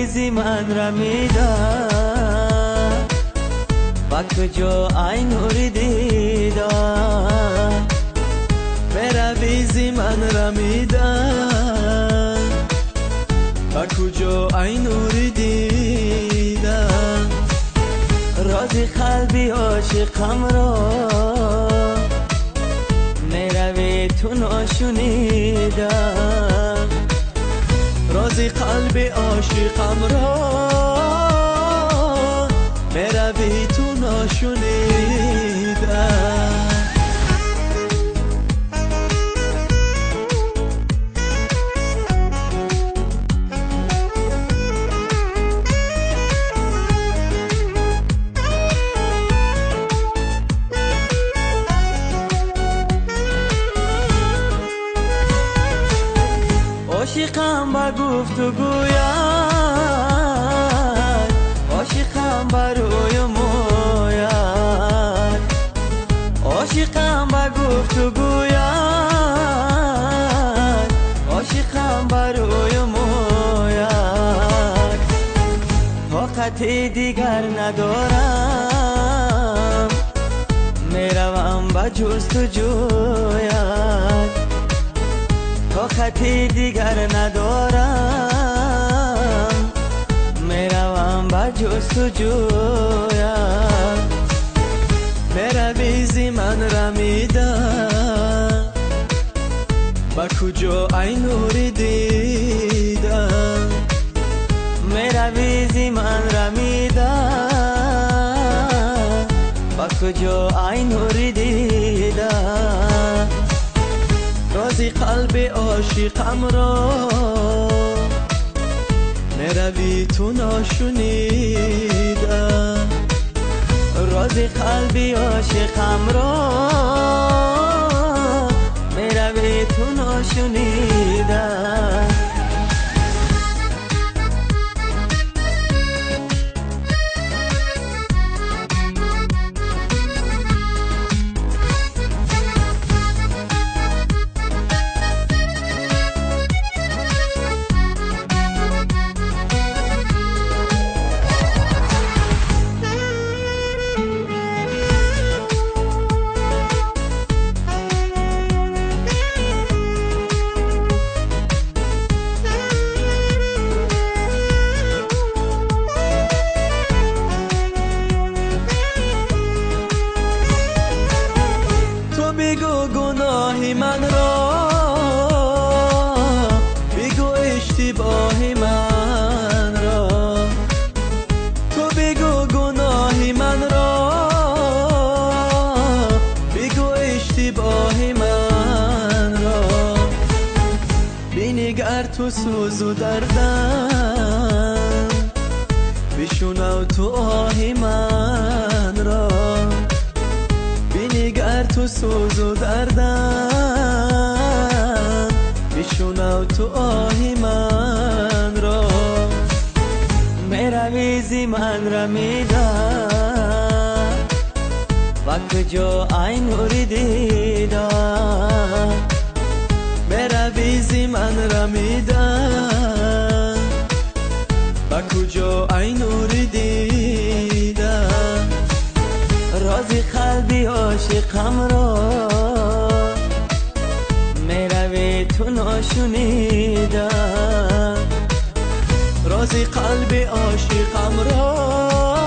مرویزی من رمیدم و کجا ای نوری دیدم مرویزی من رمیدم و کجا ای نوری دیدم رازی قلبی عاشقم را میروی تو ناشنیدم رازی قلبی عاشقم را میروی تو ناشنیدم عاشقم با گفتگویت عاشقم با روی مویت عاشقم با گفتگویت عاشقم با روی مویت طاقتی دیگر ندارم میروم با جستجویت طاقتی دیگر ندارم میروم با جستجویت مرویزی من رمیدم با کجا ای نوری دیدم مرویزی من رمیدم با کجا ای نوری دیدم رازی قلب عاشقم را میروی تو ناشنیدم رازی قلبی عاشقم را میروی تو ناشنیدم بگو گناه من را بگو اشتباه من را تو بگو گناه من را بگو اشتباه من را بنگر تو سوز و دردم بشنو تو آه من را بنگر تو سوز و دردم بشنو تو آه من را مرویزی من رمیدم و کجا ای نوری دیدم مرویزی من رمیدم و کجا ای نوری دیدم رازی قلبی عاشقم را میروی تو ناشنیدم رازی قلبی عاشقم را